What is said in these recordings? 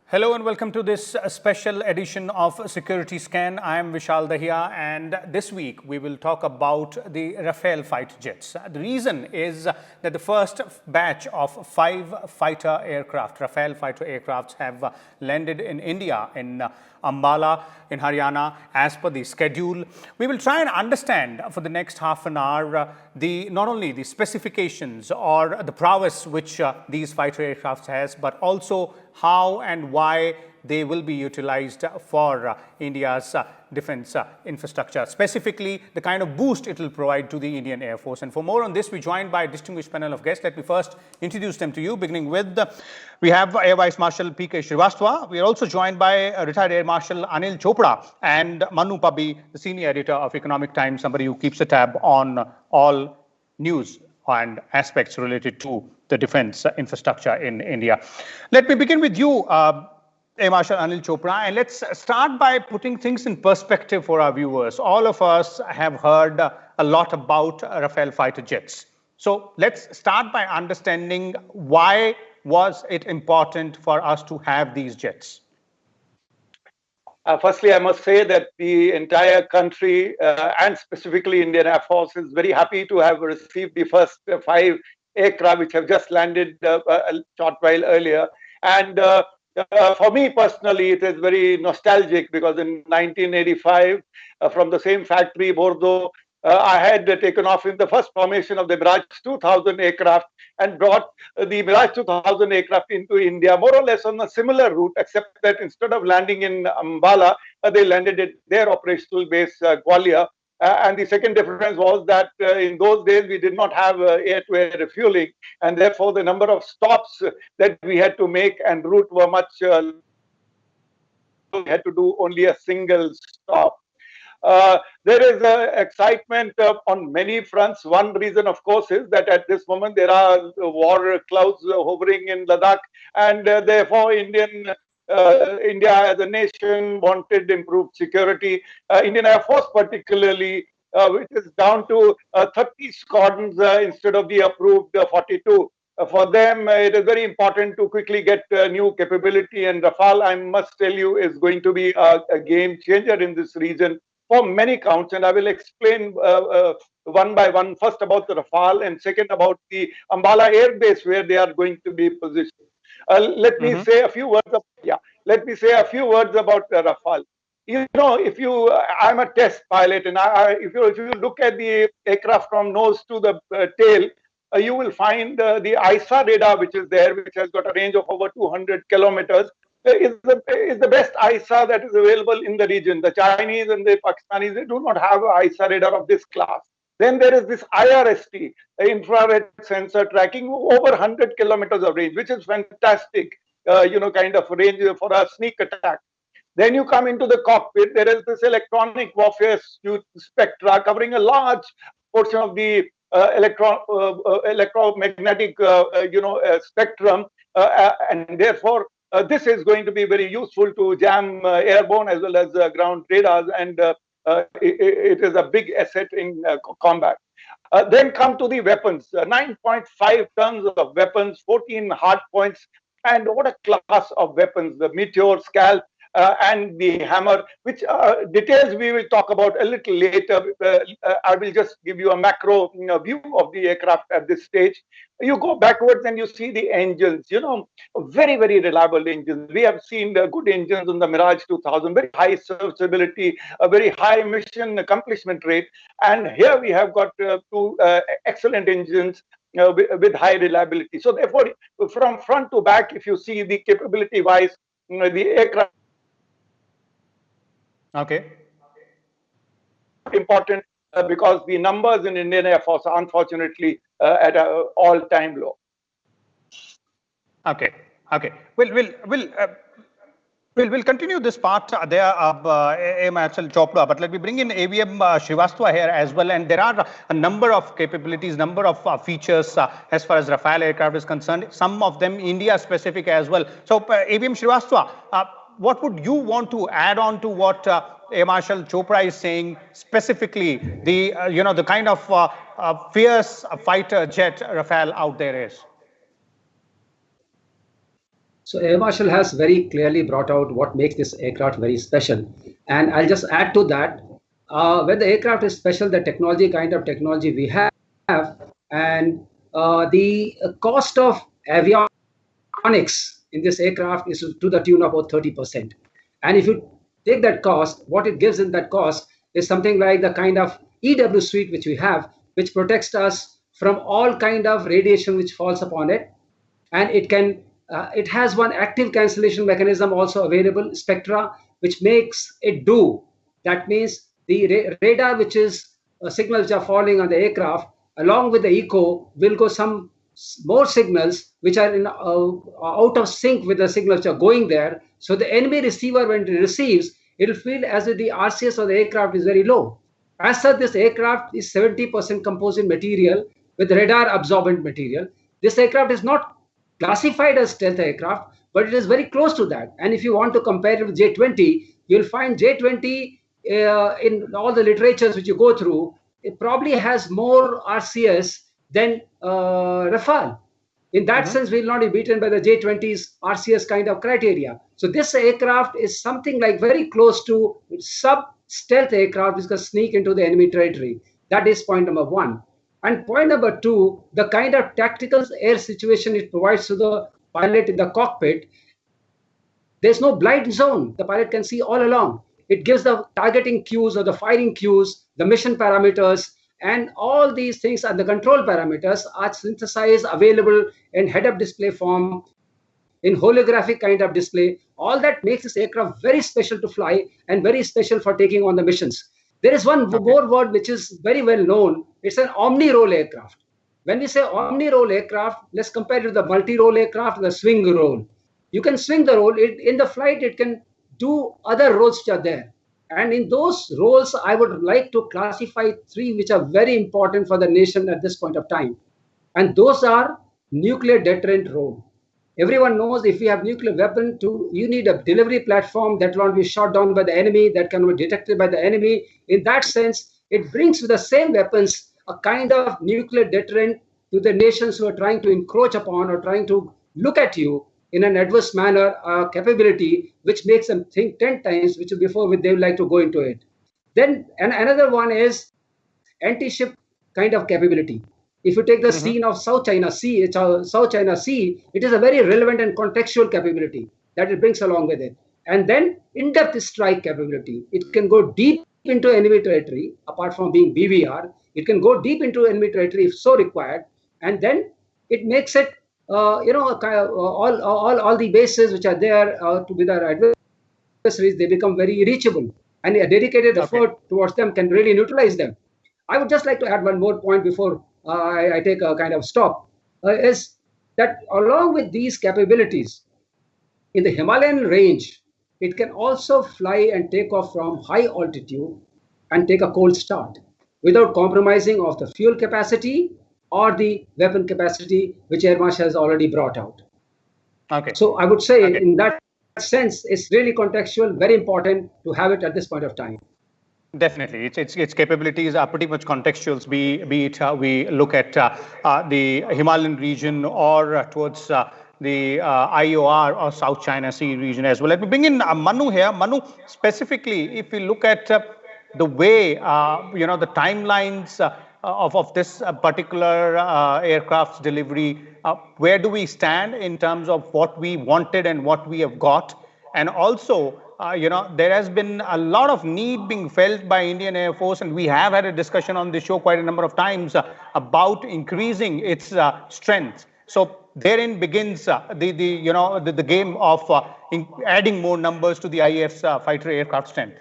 Hello and welcome to this special edition of Security Scan. I am Vishal Dahiya, and this week we will talk about the Rafale fighter jets. The reason is that the first batch of 5 fighter aircraft, Rafale fighter aircrafts, have landed in India in Ambala in Haryana as per the schedule. We will try and understand for the next half an hour not only the specifications or the prowess which these fighter aircrafts has, but also how and why they will be utilized for India's defense infrastructure, specifically the kind of boost it will provide to the Indian Air Force. And for more on this, we're joined by a distinguished panel of guests. Let me first introduce them to you, beginning with we have Air Vice Marshal P.K. Srivastava. We are also joined by retired Air Marshal Anil Chopra and Manu, Pubby, the senior editor of Economic Times, somebody who keeps a tab on all news and aspects related to the defense infrastructure in India. Let me begin with you, Air Marshal Anil Chopra, and let's start by putting things in perspective for our viewers. All of us have heard a lot about Rafale fighter jets. So let's start by understanding why was it important for us to have these jets? Firstly, I must say that the entire country and specifically Indian Air Force is very happy to have received the first 5 aircraft which have just landed a short while earlier. And for me personally, it is very nostalgic because in 1985, from the same factory, Bordeaux, I had taken off in the first formation of the Mirage 2000 aircraft and brought the Mirage 2000 aircraft into India, more or less on a similar route, except that instead of landing in Ambala, they landed at their operational base, Gwalior. And the second difference was that in those days we did not have air-to-air refueling, and therefore the number of stops that we had to make en route were much. We had to do only a single stop. There is excitement on many fronts. One reason, of course, is that at this moment there are war clouds hovering in Ladakh, and therefore India as a nation wanted improved security. Indian Air Force particularly, which is down to 30 squadrons instead of the approved 42. For them, it is very important to quickly get new capability, and Rafale, I must tell you, is going to be a game changer in this region for many counts, and I will explain one by one. First about the Rafale, and second about the Ambala airbase where they are going to be positioned. Let me say a few words. Let me say a few words about Rafale. You know, I'm a test pilot, and if you look at the aircraft from nose to the tail, you will find the ISA radar, which is there, which has got a range of over 200 kilometers. Is the best ISA that is available in the region. The Chinese and the Pakistanis, they do not have an ISA radar of this class. Then there is this IRST, infrared sensor tracking, over 100 kilometers of range, which is fantastic, kind of range for a sneak attack. Then you come into the cockpit, there is this electronic warfare spectra covering a large portion of the electromagnetic, spectrum, and therefore, this is going to be very useful to jam airborne as well as ground radars, and it is a big asset in combat. Then come to the weapons, 9.5 tons of weapons, 14 hard points, and what a class of weapons, the Meteor, Scalp, and the Hammer, which details we will talk about a little later. I will just give you a macro view of the aircraft at this stage. You go backwards and you see the engines, very, very reliable engines. We have seen good engines on the Mirage 2000, very high serviceability, a very high mission accomplishment rate. And here we have got 2 excellent engines with high reliability. So therefore, from front to back, if you see the capability-wise, the aircraft important because the numbers in Indian Air Force are unfortunately at an all-time low. Okay. We'll continue this part there of Air Marshal Chopra, but let me bring in AVM Srivastava here as well. And there are a number of capabilities, number of features as far as Rafale aircraft is concerned. Some of them India-specific as well. So AVM Srivastava, what would you want to add on to what Air Marshal Chopra is saying, specifically the the kind of fierce fighter jet Rafale out there is? So Air Marshal has very clearly brought out what makes this aircraft very special. And I'll just add to that, when the aircraft is special, the technology, kind of technology we have, and the cost of avionics in this aircraft is to the tune of about 30%. And if you take that cost, what it gives in that cost is something like the kind of EW suite which we have, which protects us from all kind of radiation which falls upon it, and it has one active cancellation mechanism also available, spectra, which makes it do. That means the radar, which is signals which are falling on the aircraft, along with the echo, will go some more signals which are out of sync with the signals which are going there. So the enemy receiver, when it receives, it will feel as if the RCS of the aircraft is very low. As such, this aircraft is 70% composite material with radar absorbent material. This aircraft is not classified as stealth aircraft, but it is very close to that. And if you want to compare it with J-20, you'll find J-20 in all the literatures which you go through, it probably has more RCS than Rafale. In that sense, we will not be beaten by the J-20's RCS kind of criteria. So this aircraft is something like very close to sub-stealth aircraft which can sneak into the enemy territory. That is point number one. And point number two, the kind of tactical air situation it provides to the pilot in the cockpit, there's no blind zone. The pilot can see all along. It gives the targeting cues or the firing cues, the mission parameters, and all these things and the control parameters are synthesized, available in head-up display form, in holographic kind of display. All that makes this aircraft very special to fly and very special for taking on the missions. There is one more word which is very well known. It's an omni-role aircraft. When we say omni-role aircraft, let's compare it to the multi-role aircraft, the swing role. You can swing the role. In the flight, it can do other roles which are there. And in those roles, I would like to classify three which are very important for the nation at this point of time. And those are nuclear deterrent role. Everyone knows if you have nuclear weapon, you need a delivery platform that will not be shot down by the enemy, that can be detected by the enemy. In that sense, it brings with the same weapons a kind of nuclear deterrent to the nations who are trying to encroach upon or trying to look at you in an adverse manner, capability which makes them think 10 times, which before they would like to go into it. Then another one is anti-ship kind of capability. If you take the scene of South China Sea, it is a very relevant and contextual capability that it brings along with it. And then in-depth strike capability. It can go deep into enemy territory, apart from being BVR. It can go deep into enemy territory if so required. And then it makes it, all the bases which are there with our adversaries, they become very reachable. And a dedicated effort towards them can really neutralize them. I would just like to add one more point before I take a kind of stop, is that along with these capabilities, in the Himalayan range, it can also fly and take off from high altitude and take a cold start without compromising of the fuel capacity or the weapon capacity, which Air Marshal has already brought out. So I would say in that sense, it's really contextual, very important to have it at this point of time. Definitely, its capabilities are pretty much contextual. Be it we look at the Himalayan region or towards the IOR or South China Sea region as well. Let me bring in Manu here. Manu, specifically, if we look at the way the timelines of this particular aircraft's delivery, where do we stand in terms of what we wanted and what we have got, and also. There has been a lot of need being felt by Indian Air Force, and we have had a discussion on this show quite a number of times about increasing its strength. So therein begins the game of adding more numbers to the IAF's fighter aircraft strength.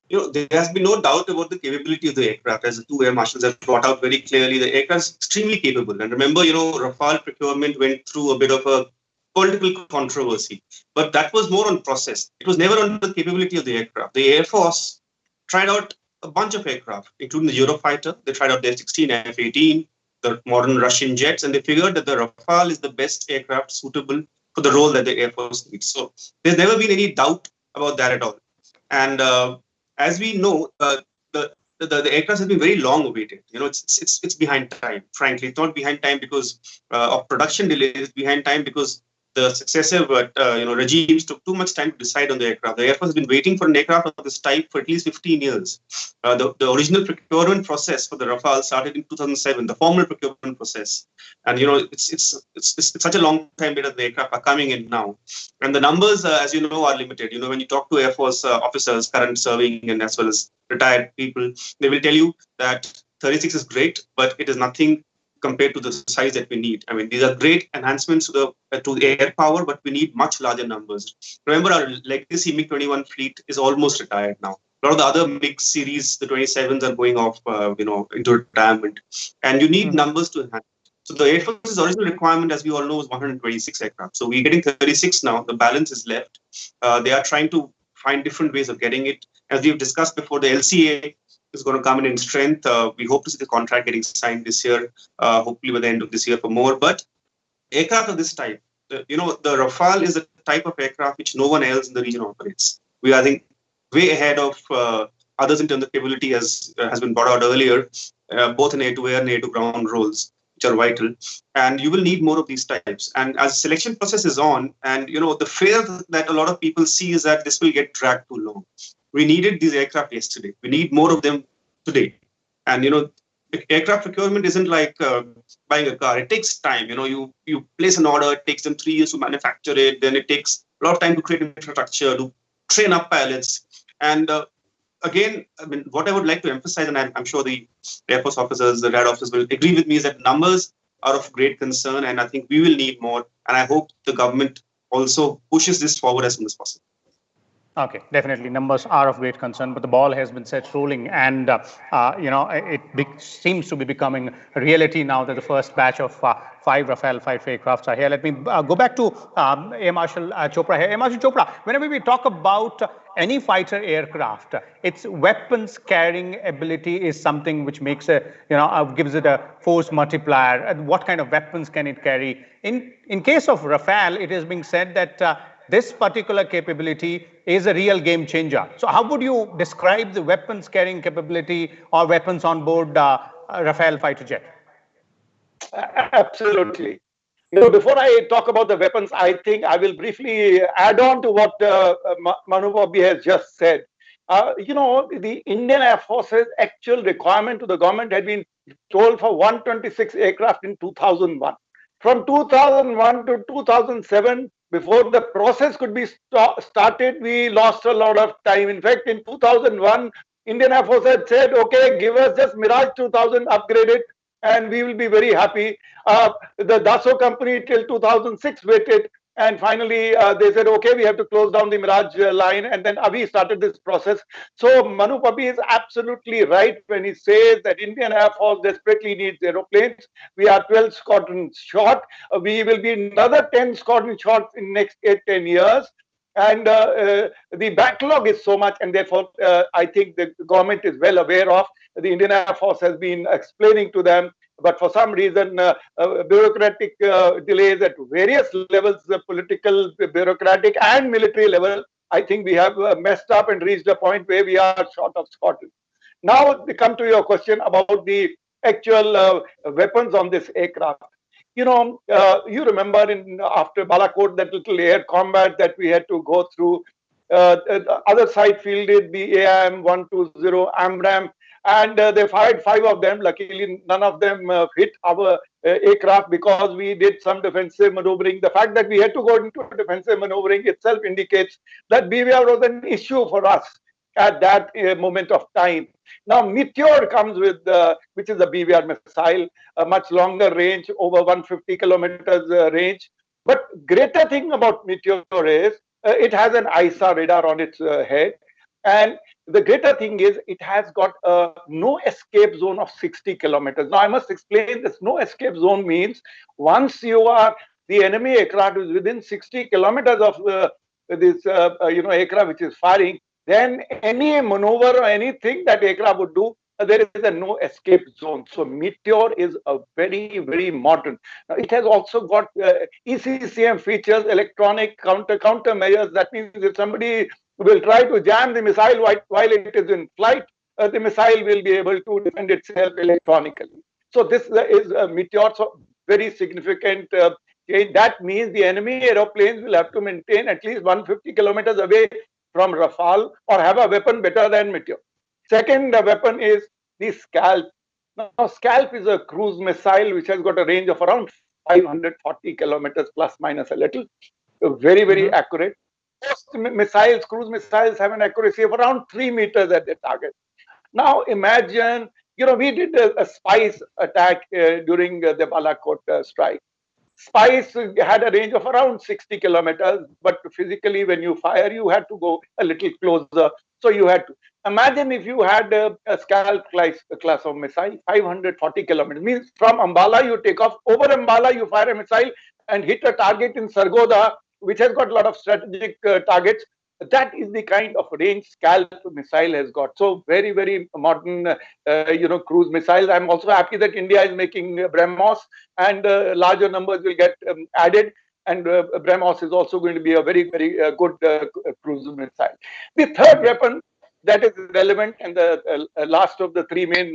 There has been no doubt about the capability of the aircraft, as the two air marshals have brought out very clearly. The aircraft is extremely capable. And remember, Rafale procurement went through a bit of a political controversy, but that was more on process. It was never on the capability of the aircraft. The Air Force tried out a bunch of aircraft, including the Eurofighter. They tried out the F-16, F-18, the modern Russian jets, and they figured that the Rafale is the best aircraft suitable for the role that the Air Force needs. So there's never been any doubt about that at all. And as we know, the aircraft has been very long awaited. It's behind time. Frankly, it's not behind time because of production delays. It's behind time because the successive regimes took too much time to decide on the aircraft. The Air Force has been waiting for an aircraft of this type for at least 15 years. The original procurement process for the Rafale started in 2007, the formal procurement process. And it's such a long time later the aircraft are coming in now. And the numbers, as you know, are limited. When you talk to Air Force officers, current serving and as well as retired people, they will tell you that 36 is great, but it is nothing compared to the size that we need. I mean, these are great enhancements to the air power, but we need much larger numbers. Remember, our legacy MiG-21 fleet is almost retired now. A lot of the other MiG series, the 27s, are going off, into retirement, and you need numbers to enhance. So the Air Force's original requirement, as we all know, is 126 aircraft. So we're getting 36 now. The balance is left. They are trying to find different ways of getting it. As we've discussed before, the LCA is going to come in strength. We hope to see the contract getting signed this year, hopefully by the end of this year for more. But aircraft of this type, the Rafale is a type of aircraft which no one else in the region operates. We are, I think, way ahead of others in terms of capability, as has been brought out earlier, both in air-to-air and air-to-ground roles, which are vital. And you will need more of these types. And as the selection process is on, and the fear that a lot of people see is that this will get dragged too long. We needed these aircraft yesterday. We need more of them today. And aircraft procurement isn't like buying a car. It takes time. You place an order. It takes them 3 years to manufacture it. Then it takes a lot of time to create infrastructure, to train up pilots. And again, I mean, what I would like to emphasize, and I'm sure the Air Force officers, the RAD officers will agree with me, is that numbers are of great concern, and I think we will need more. And I hope the government also pushes this forward as soon as possible. Okay, definitely. Numbers are of great concern, but the ball has been set rolling, and it seems to be becoming a reality now that the first batch of 5 Rafale fighter aircrafts are here. Let me go back to Air Marshal Chopra here. Air Marshal Chopra, whenever we talk about any fighter aircraft, its weapons carrying ability is something which makes gives it a force multiplier. What kind of weapons can it carry? In case of Rafale, it is being said that this particular capability is a real game changer. So how would you describe the weapons carrying capability or weapons on board Rafale fighter jet? Absolutely. Before I talk about the weapons, I think I will briefly add on to what Manu Pubby has just said. The Indian Air Force's actual requirement to the government had been told for 126 aircraft in 2001. From 2001 to 2007, before the process could be started, we lost a lot of time. In fact, in 2001, Indian Air Force had said, okay, give us just Mirage 2000, upgrade it, and we will be very happy. The Dassault company till 2006 waited, and finally they said, okay, we have to close down the Mirage line, and then we started this process. So Manu Pubby is absolutely right when he says that Indian Air Force desperately needs aeroplanes. We are 12 squadrons short. We will be another 10 squadrons short in next 8-10 years. And the backlog is so much, and therefore I think the government is well aware of. The Indian Air Force has been explaining to them, but for some reason, bureaucratic delays at various levels, the political, bureaucratic, and military level, I think we have messed up and reached a point where we are short of squadrons. Now, we come to your question about the actual weapons on this aircraft. You remember after Balakot, that little air combat that we had to go through. The other side fielded the AIM-120 AMRAAM, and they fired 5 of them. Luckily, none of them hit our aircraft because we did some defensive maneuvering. The fact that we had to go into defensive maneuvering itself indicates that BVR was an issue for us at that moment of time. Now, Meteor comes with, which is a BVR missile, a much longer range, over 150 kilometers range. But greater thing about Meteor is it has an ISA radar on its head. And the greater thing is it has got a no escape zone of 60 kilometers. Now, I must explain this. No escape zone means once the enemy aircraft is within 60 kilometers of this aircraft which is firing, then any maneuver or anything that aircraft would do, there is a no escape zone. So Meteor is a very, very modern. Now, it has also got ECCM features, electronic counter measures. That means if somebody will try to jam the missile while it is in flight, the missile will be able to defend itself electronically. So this is a Meteor, so very significant change. That means the enemy aeroplanes will have to maintain at least 150 kilometers away from Rafale or have a weapon better than Meteor. Second weapon is the Scalp. Now, Scalp is a cruise missile which has got a range of around 540 kilometers plus minus a little. Very, very accurate. Most missiles, cruise missiles, have an accuracy of around 3 meters at the target. Now, imagine, we did a spice attack during the Balakot strike. Spice had a range of around 60 kilometers, but physically, when you fire, you had to go a little closer. So you had to imagine if you had a Scalp class of missile, 540 kilometers. Means from Ambala, you take off. Over Ambala, you fire a missile and hit a target in Sargodha, which has got a lot of strategic targets. That is the kind of range Scalp missile has got. So very, very modern, cruise missiles. I'm also happy that India is making BrahMos, and larger numbers will get added. And BrahMos is also going to be a very, very good cruise missile. The third weapon that is relevant and the last of the three main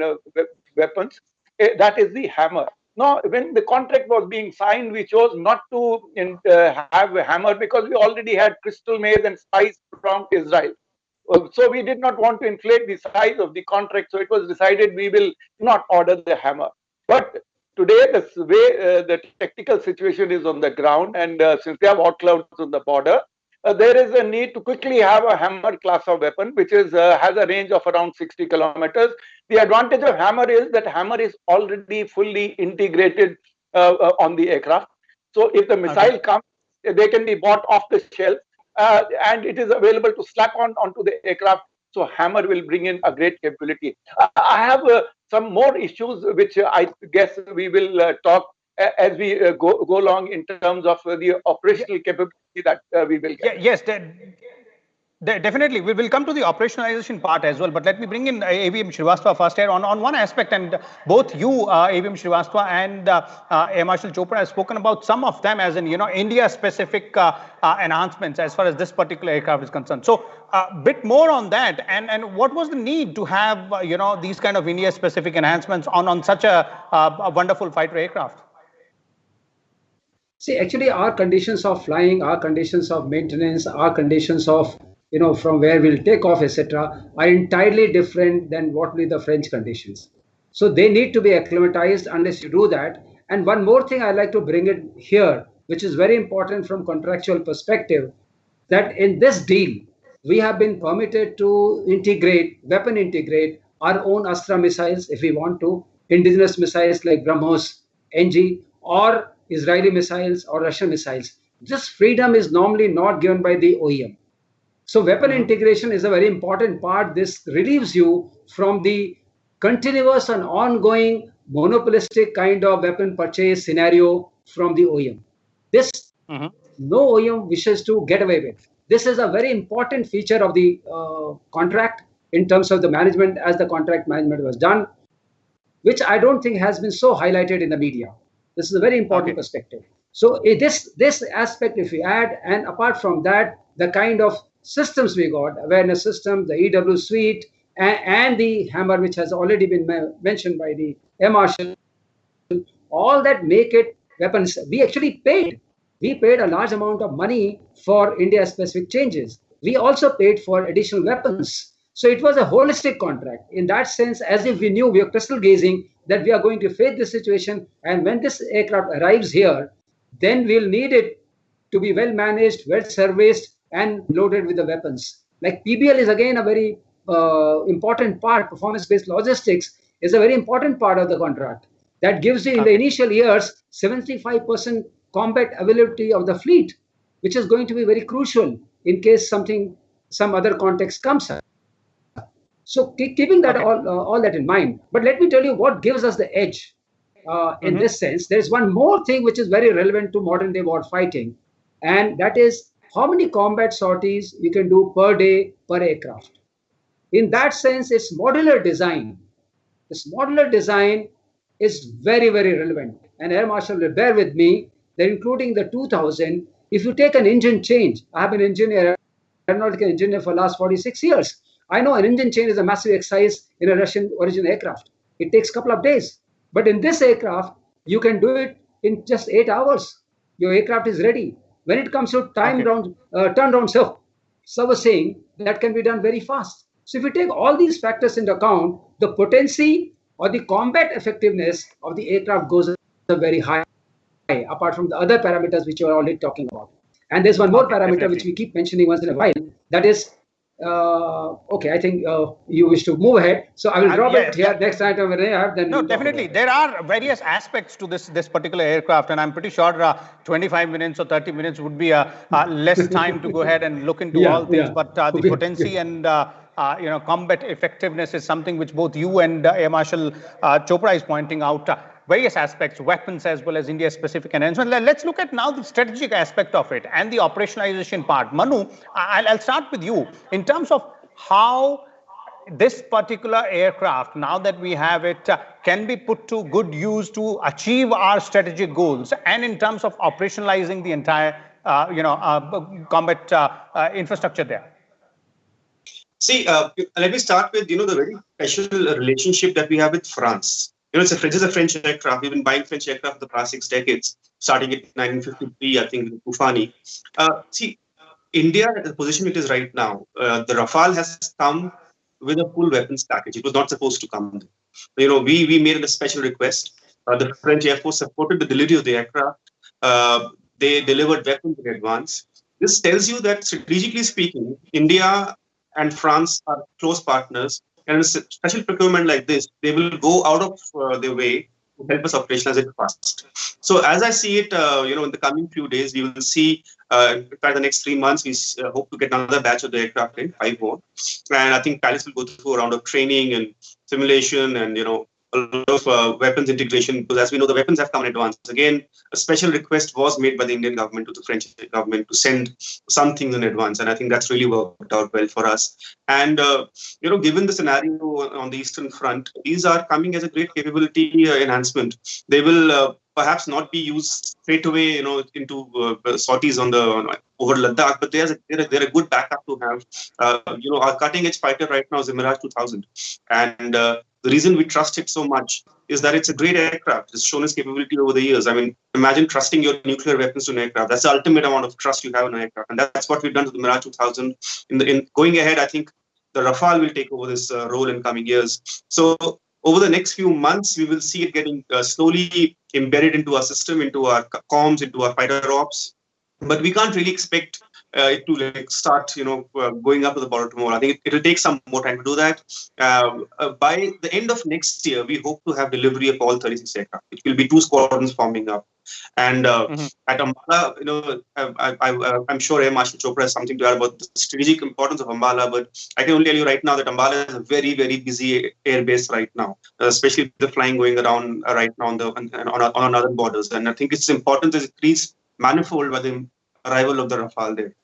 weapons, that is the hammer. Now, when the contract was being signed, we chose not to have a hammer because we already had crystal maze and spice from Israel. So we did not want to inflate the size of the contract. So it was decided we will not order the hammer. But today, the way the tactical situation is on the ground, and since they have hot clouds on the border, there is a need to quickly have a hammer class of weapon, which is has a range of around 60 kilometers. The advantage of hammer is that hammer is already fully integrated on the aircraft. So if the missile comes, they can be bought off the shelf, and it is available to slap onto the aircraft. So hammer will bring in a great capability. I have some more issues which I guess we will talk as we go along in terms of the operational capability that we will get. Yes, definitely. We will come to the operationalization part as well. But let me bring in AVM Srivastava first here on one aspect. And both you, AVM Srivastava and Air Marshal Chopra, have spoken about some of them as in, India-specific enhancements as far as this particular aircraft is concerned. So a bit more on that. And what was the need to have, these kind of India-specific enhancements on such a wonderful fighter aircraft? See, actually, our conditions of flying, our conditions of maintenance, our conditions of, from where we'll take off, etc., are entirely different than what will be the French conditions. So they need to be acclimatized unless you do that. And one more thing I'd like to bring it here, which is very important from contractual perspective, that in this deal, we have been permitted to weapon integrate our own Astra missiles if we want to, indigenous missiles like BrahMos, NG, or Israeli missiles or Russian missiles. This freedom is normally not given by the OEM. So weapon integration is a very important part. This relieves you from the continuous and ongoing monopolistic kind of weapon purchase scenario from the OEM. This no OEM wishes to get away with. This is a very important feature of the contract in terms of the management as the contract management was done, which I don't think has been so highlighted in the media. This is a very important perspective. So this aspect, if we add, and apart from that, the kind of systems we got, awareness system, the EW suite, and the hammer, which has already been mentioned by the Air Marshal, all that make it weapons. We actually paid. We paid a large amount of money for India-specific changes. We also paid for additional weapons. So it was a holistic contract. In that sense, as if we knew, we were crystal gazing that we are going to face this situation. And when this aircraft arrives here, then we'll need it to be well managed, well serviced, and loaded with the weapons. Like PBL is again a very important part. Performance-based logistics is a very important part of the contract. That gives you in the initial years 75% combat availability of the fleet, which is going to be very crucial in case some other context comes up. So keeping that all that in mind, but let me tell you what gives us the edge in this sense. There is one more thing which is very relevant to modern day war fighting, and that is how many combat sorties you can do per day per aircraft. In that sense, it's modular design. This modular design is very, very relevant. And Air Marshal will bear with me that including the 2000, if you take an engine change, I have been an aeronautical engineer for the last 46 years. I know an engine change is a massive exercise in a Russian origin aircraft. It takes a couple of days. But in this aircraft, you can do it in just 8 hours. your aircraft is ready. When it comes to turnaround servicing, that can be done very fast. So if you take all these factors into account, the potency or the combat effectiveness of the aircraft goes up very high, apart from the other parameters which you are already talking about. And there's one more parameter definitely. which we keep mentioning once in a while. That is, okay, I think you wish to move ahead. So I will drop it here. Next item when I have, then No, we'll talk definitely. about it. There are various aspects to this particular aircraft, and I'm pretty sure 25 minutes or 30 minutes would be less time to go ahead and look into all things. But the potency and combat effectiveness is something which both you and Air Marshal Chopra is pointing out. Various aspects, weapons as well as India-specific enhancement. Let's look at now the strategic aspect of it and the operationalization part. Manu, I'll start with you in terms of how this particular aircraft, now that we have it, can be put to good use to achieve our strategic goals, and in terms of operationalizing the entire, combat infrastructure there. See, let me start with, the very special relationship that we have with France. It's a French aircraft. We've been buying French aircraft for the past 6 decades, starting in 1953, I think, with Tufani. See, India, the position it is right now, the Rafale has come with a full weapons package. It was not supposed to come. We made a special request. The French Air Force supported the delivery of the aircraft. They delivered weapons in advance. This tells you that, strategically speaking, India and France are close partners. And in a special procurement like this, they will go out of their way to help us operationalize it fast. So as I see it, in the coming few days, we will see, in fact, the next 3 months, we hope to get another batch of the aircraft in, 5 more. And I think Palace will go through a round of training and simulation and, a lot of weapons integration, because as we know, the weapons have come in advance. Again, a special request was made by the Indian government to the French government to send some things in advance. And I think that's really worked out well for us. And, given the scenario on the Eastern Front, these are coming as a great capability enhancement. They will perhaps not be used straight away, into sorties over Ladakh, but they're a good backup to have. Our cutting edge fighter right now is the Mirage 2000. And the reason we trust it so much is that it's a great aircraft. It's shown its capability over the years. I mean, imagine trusting your nuclear weapons to an aircraft. That's the ultimate amount of trust you have in an aircraft. And that's what we've done to the Mirage 2000. In going ahead, I think the Rafale will take over this role in coming years. So over the next few months, we will see it getting slowly embedded into our system, into our comms, into our fighter ops. But we can't really expect it to start, going up to the border tomorrow. I think it will take some more time to do that. By the end of next year, we hope to have delivery of all 36 aircraft. It will be 2 squadrons forming up. And at Ambala, I'm sure Air Marshal Chopra has something to add about the strategic importance of Ambala, but I can only tell you right now that Ambala is a very, very busy airbase right now, especially the flying going around right now on our northern borders. And I think its importance is increased manifold by the arrival of the Rafale there.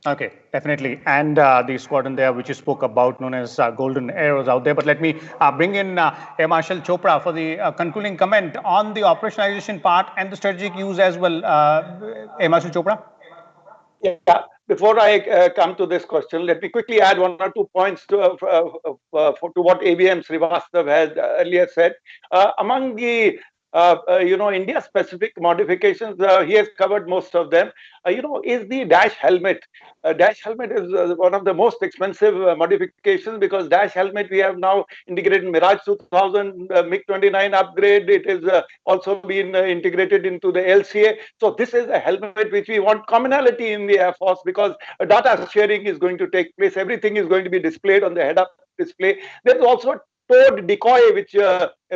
Okay, definitely. And the squadron there, which you spoke about, known as Golden Arrows out there. But let me bring in Air Marshal Chopra for the concluding comment on the operationalization part and the strategic use as well. Air Marshal Chopra? Yeah. Before I come to this question, let me quickly add 1 or 2 points to what ABM Srivastava has earlier said. Among the India-specific modifications, he has covered most of them. Is the dash helmet. Dash helmet is one of the most expensive modifications, because dash helmet we have now integrated Mirage 2000, MiG-29 upgrade. It is also been integrated into the LCA. So this is a helmet which we want commonality in the Air Force, because data sharing is going to take place. Everything is going to be displayed on the head-up display. There is also towed decoy, which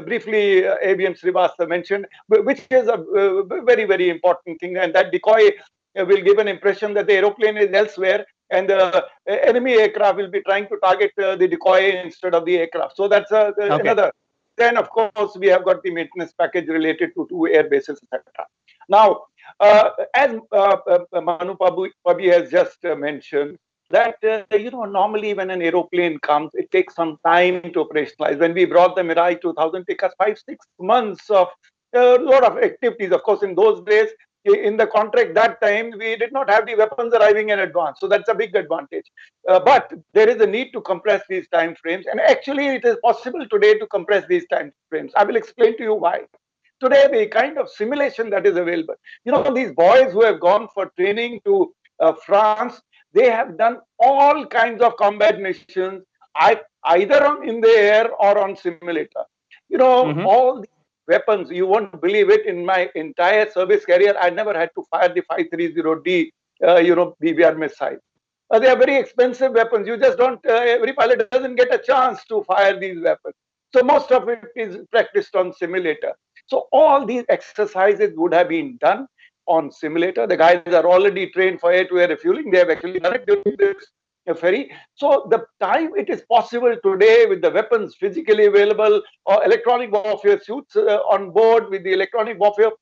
briefly ABM Srivastava mentioned, which is a very, very important thing. And that decoy will give an impression that the aeroplane is elsewhere, and the enemy aircraft will be trying to target the decoy instead of the aircraft. So that's another. Then, of course, we have got the maintenance package related to 2 air bases, etc. Now, as Manu Pubby has just mentioned, that normally when an aeroplane comes, it takes some time to operationalize. When we brought the Mirage 2000, it took us 5-6 months of a lot of activities. Of course, in those days, in the contract that time, we did not have the weapons arriving in advance. So that's a big advantage. But there is a need to compress these time frames. And actually, it is possible today to compress these time frames. I will explain to you why. today the kind of simulation that is available. You know, these boys who have gone for training to France, they have done all kinds of combat missions, either in the air or on simulator. You know, all these weapons, you won't believe it, in my entire service career, I never had to fire the 530D, BBR missile. They are very expensive weapons. You just don't, every pilot doesn't get a chance to fire these weapons. So most of it is practiced on simulator. So all these exercises would have been done on simulator. The guys are already trained for air-to-air refueling. They have actually done it during this ferry. So the time it is possible today, with the weapons physically available, or electronic warfare suits on board, with the electronic warfare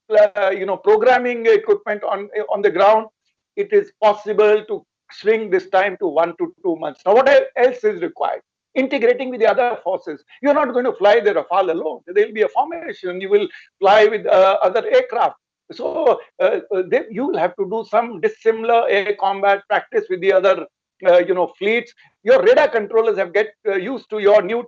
programming equipment on the ground, it is possible to shrink this time to 1 to 2 months. Now, what else is required? Integrating with the other forces. You're not going to fly the Rafale alone. There will be a formation. You will fly with other aircraft. So you will have to do some dissimilar air combat practice with the other fleets. Your radar controllers have get used to your new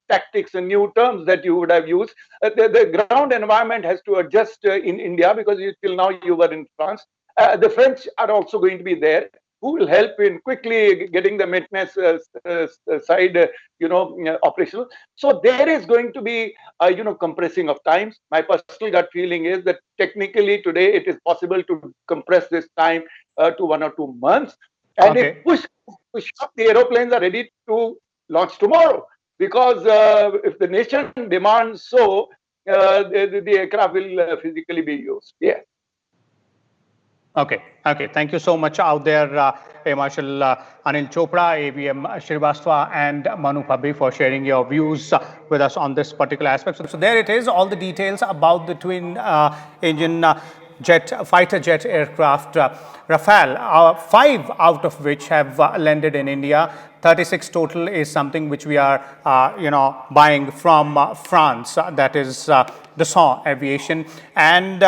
tactics and new terms that you would have used. The ground environment has to adjust in India, because till now you were in France. The French are also going to be there, who will help in quickly getting the maintenance side, operational. So there is going to be, compressing of times. My personal gut feeling is that technically today it is possible to compress this time to 1 or 2 months. And if push up, the aeroplanes are ready to launch tomorrow. Because if the nation demands so, the aircraft will physically be used. Yeah. Okay. Thank you so much out there, Air Marshal Anil Chopra, AVM Srivastava, and Manu Pubby, for sharing your views with us on this particular aspect. So there it is, all the details about the twin engine fighter jet aircraft Rafale, 5 out of which have landed in India. 36 total is something which we are, buying from France. That is Dassault Aviation. And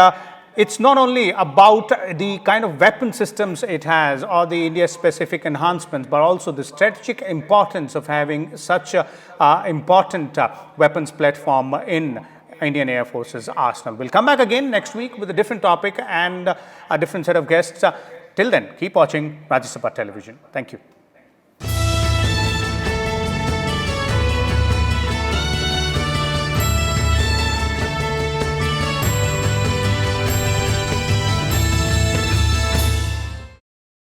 it's not only about the kind of weapon systems it has or the India-specific enhancements, but also the strategic importance of having such an important weapons platform in Indian Air Force's arsenal. We'll come back again next week with a different topic and a different set of guests. Till then, keep watching Rajya Sabha Television. Thank you.